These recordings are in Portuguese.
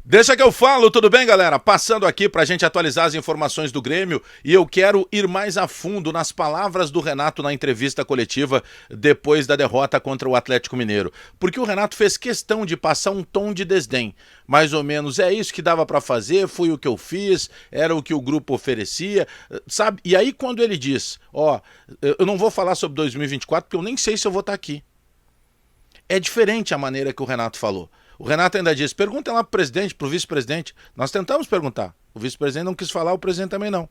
Deixa que eu falo, tudo bem, galera? Passando aqui pra gente atualizar as informações do Grêmio e eu quero ir mais a fundo nas palavras do Renato na entrevista coletiva depois da derrota contra o Atlético Mineiro. Porque o Renato fez questão de passar um tom de desdém. Mais ou menos, é isso que dava pra fazer, foi o que eu fiz, era o que o grupo oferecia, sabe? E aí quando ele diz, eu não vou falar sobre 2024 porque eu nem sei se eu vou estar aqui. É diferente a maneira que o Renato falou. O Renato ainda diz, perguntem lá pro presidente, pro vice-presidente. Nós tentamos perguntar. O vice-presidente não quis falar, o presidente também não.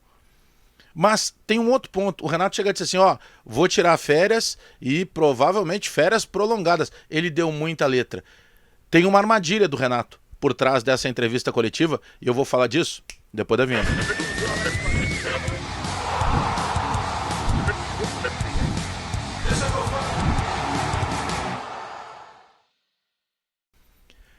Mas tem um outro ponto. O Renato chega e diz assim, vou tirar férias e provavelmente férias prolongadas. Ele deu muita letra. Tem uma armadilha do Renato por trás dessa entrevista coletiva e eu vou falar disso depois da vinheta.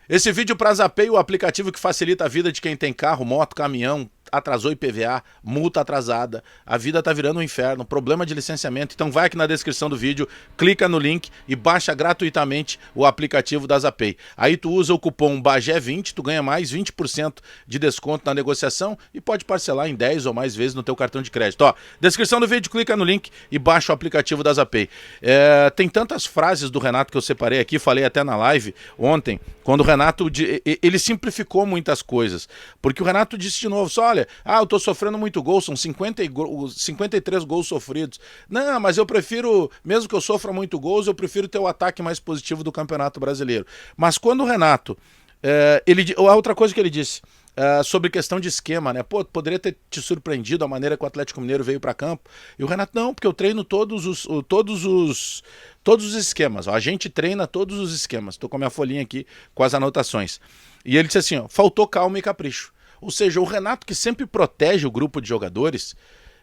Esse vídeo para Zapay, o aplicativo que facilita a vida de quem tem carro, moto, caminhão, atrasou IPVA, multa atrasada, a vida tá virando um inferno, problema de licenciamento. Então vai aqui na descrição do vídeo, clica no link e baixa gratuitamente o aplicativo da Zapay. Aí tu usa o cupom BAGÉ20, tu ganha mais 20% de desconto na negociação e pode parcelar em 10 ou mais vezes no teu cartão de crédito. Descrição do vídeo, clica no link e baixa o aplicativo da Zapay. Tem tantas frases do Renato que eu separei aqui, falei até na live ontem, quando o Renato, ele simplificou muitas coisas, porque o Renato disse de novo, olha, eu tô sofrendo muito gol, são 53 gols sofridos. Não, mas eu prefiro, mesmo que eu sofra muito gols, eu prefiro ter o ataque mais positivo do Campeonato Brasileiro. Mas quando o Renato, a outra coisa que ele disse, sobre questão de esquema, né? Poderia ter te surpreendido a maneira que o Atlético Mineiro veio para campo. E o Renato, não, porque eu treino todos os esquemas. A gente treina todos os esquemas. Tô com a minha folhinha aqui com as anotações. E ele disse assim, faltou calma e capricho. Ou seja, o Renato, que sempre protege o grupo de jogadores,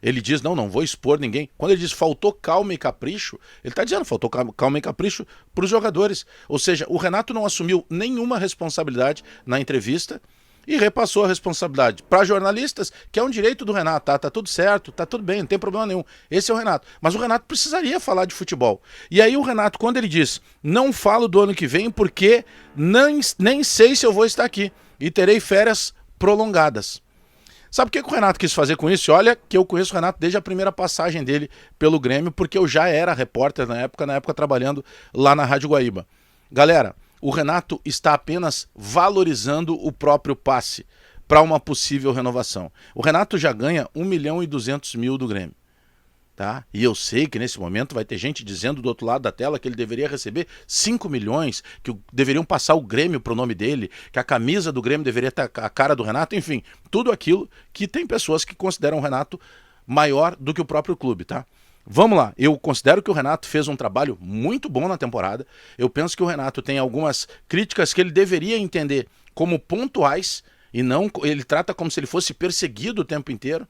ele diz, não vou expor ninguém. Quando ele diz faltou calma e capricho, ele está dizendo, faltou calma e capricho para os jogadores. Ou seja, o Renato não assumiu nenhuma responsabilidade na entrevista e repassou a responsabilidade para jornalistas, que é um direito do Renato, tá tudo certo, tá tudo bem, não tem problema nenhum. Esse é o Renato. Mas o Renato precisaria falar de futebol. E aí o Renato, quando ele diz, não falo do ano que vem porque nem sei se eu vou estar aqui e terei férias prolongadas. Sabe o que o Renato quis fazer com isso? Olha que eu conheço o Renato desde a primeira passagem dele pelo Grêmio, porque eu já era repórter na época trabalhando lá na Rádio Guaíba. Galera, o Renato está apenas valorizando o próprio passe para uma possível renovação. O Renato já ganha 1.200.000 do Grêmio. Tá? E eu sei que nesse momento vai ter gente dizendo do outro lado da tela que ele deveria receber 5 milhões, que deveriam passar o Grêmio pro nome dele, que a camisa do Grêmio deveria ter a cara do Renato, enfim, tudo aquilo que tem pessoas que consideram o Renato maior do que o próprio clube, tá? Vamos lá, eu considero que o Renato fez um trabalho muito bom na temporada, eu penso que o Renato tem algumas críticas que ele deveria entender como pontuais, e não, ele trata como se ele fosse perseguido o tempo inteiro.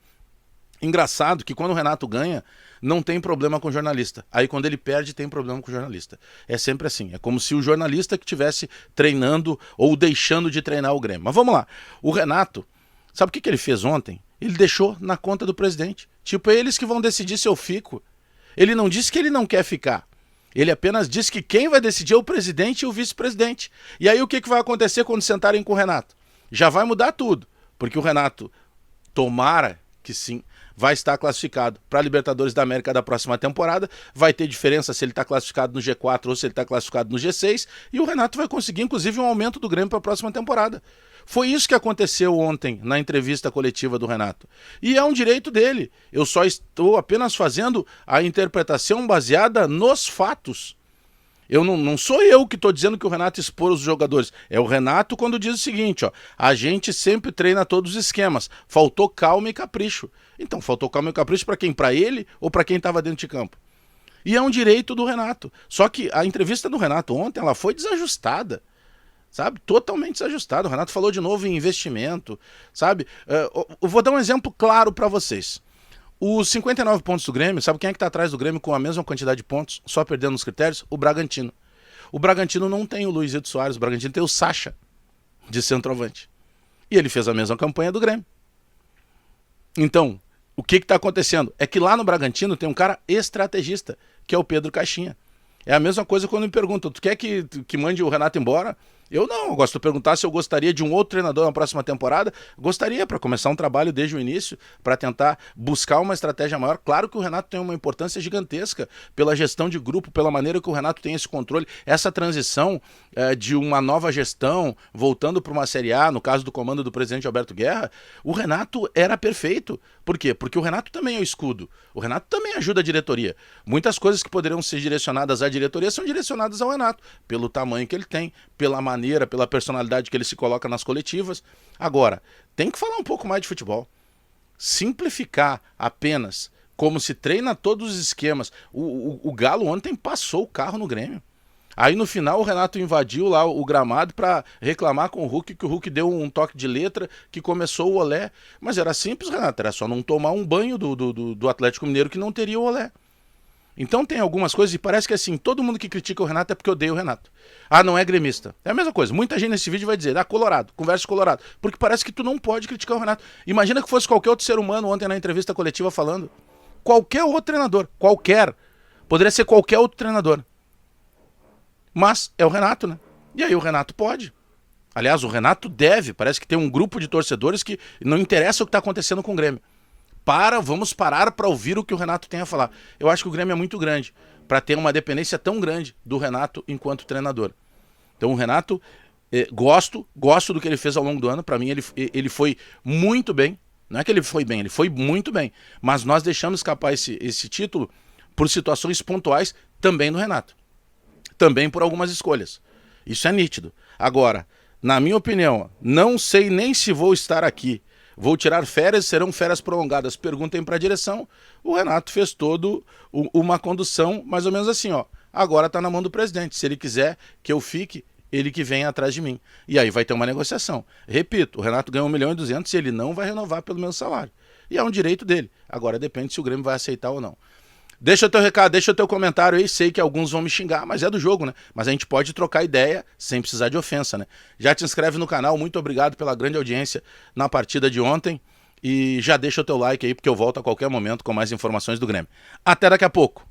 Engraçado que quando o Renato ganha, não tem problema com o jornalista. Aí quando ele perde, tem problema com o jornalista. É sempre assim. É como se o jornalista que estivesse treinando ou deixando de treinar o Grêmio. Mas vamos lá. O Renato, sabe o que ele fez ontem? Ele deixou na conta do presidente. Tipo, é eles que vão decidir se eu fico. Ele não disse que ele não quer ficar. Ele apenas disse que quem vai decidir é o presidente e o vice-presidente. E aí o que vai acontecer quando sentarem com o Renato? Já vai mudar tudo. Porque o Renato, tomara que sim, vai estar classificado para a Libertadores da América da próxima temporada, vai ter diferença se ele está classificado no G4 ou se ele está classificado no G6, e o Renato vai conseguir inclusive um aumento do Grêmio para a próxima temporada. Foi isso que aconteceu ontem na entrevista coletiva do Renato. E é um direito dele, eu só estou apenas fazendo a interpretação baseada nos fatos. Não sou eu que estou dizendo que o Renato expôs os jogadores. É o Renato quando diz o seguinte, a gente sempre treina todos os esquemas. Faltou calma e capricho. Então, faltou calma e capricho para quem? Para ele ou para quem estava dentro de campo? E é um direito do Renato. Só que a entrevista do Renato ontem, ela foi desajustada. Sabe? Totalmente desajustada. O Renato falou de novo em investimento, sabe? Eu vou dar um exemplo claro para vocês. Os 59 pontos do Grêmio, sabe quem é que está atrás do Grêmio com a mesma quantidade de pontos, só perdendo nos critérios? O Bragantino. O Bragantino não tem o Luizito Soares, o Bragantino tem o Sacha, de centroavante. E ele fez a mesma campanha do Grêmio. Então, o que está acontecendo? É que lá no Bragantino tem um cara estrategista, que é o Pedro Caixinha. É a mesma coisa quando me perguntam, tu quer que mande o Renato embora? Eu não, eu gosto de perguntar se eu gostaria de um outro treinador na próxima temporada. Gostaria, para começar um trabalho desde o início, para tentar buscar uma estratégia maior. Claro que o Renato tem uma importância gigantesca pela gestão de grupo, pela maneira que o Renato tem esse controle, essa transição de uma nova gestão, voltando para uma Série A, no caso do comando do presidente Alberto Guerra, o Renato era perfeito. Por quê? Porque o Renato também é o escudo. O Renato também ajuda a diretoria. Muitas coisas que poderiam ser direcionadas à diretoria são direcionadas ao Renato, pelo tamanho que ele tem, pela maneira, pela personalidade que ele se coloca nas coletivas. Agora, tem que falar um pouco mais de futebol. Simplificar apenas como se treina todos os esquemas. O Galo ontem passou o carro no Grêmio. Aí no final o Renato invadiu lá o gramado para reclamar com o Hulk, que o Hulk deu um toque de letra, que começou o olé. Mas era simples, Renato, era só não tomar um banho do Atlético Mineiro que não teria o olé. Então tem algumas coisas, e parece que assim, todo mundo que critica o Renato é porque odeia o Renato. Ah, não é gremista. É a mesma coisa. Muita gente nesse vídeo vai dizer, colorado, conversa colorado. Porque parece que tu não pode criticar o Renato. Imagina que fosse qualquer outro ser humano ontem na entrevista coletiva falando. Qualquer outro treinador. Qualquer. Poderia ser qualquer outro treinador. Mas é o Renato, né? E aí o Renato pode. Aliás, o Renato deve. Parece que tem um grupo de torcedores que não interessa o que está acontecendo com o Grêmio. Vamos parar para ouvir o que o Renato tem a falar. Eu acho que o Grêmio é muito grande para ter uma dependência tão grande do Renato enquanto treinador. Então o Renato, gosto do que ele fez ao longo do ano. Para mim ele foi muito bem. Não é que ele foi bem, ele foi muito bem. Mas nós deixamos escapar esse título por situações pontuais também do Renato. Também por algumas escolhas. Isso é nítido. Agora, na minha opinião, não sei nem se vou estar aqui. Vou tirar férias, serão férias prolongadas. Perguntem para a direção. O Renato fez uma condução mais ou menos assim, ó. Agora está na mão do presidente. Se ele quiser que eu fique, ele que venha atrás de mim. E aí vai ter uma negociação. Repito, o Renato ganhou 1.200.000 e ele não vai renovar pelo meu salário. E é um direito dele. Agora depende se o Grêmio vai aceitar ou não. Deixa o teu recado, deixa o teu comentário aí. Sei que alguns vão me xingar, mas é do jogo, né? Mas a gente pode trocar ideia sem precisar de ofensa, né? Já te inscreve no canal, muito obrigado pela grande audiência na partida de ontem. E já deixa o teu like aí, porque eu volto a qualquer momento com mais informações do Grêmio. Até daqui a pouco.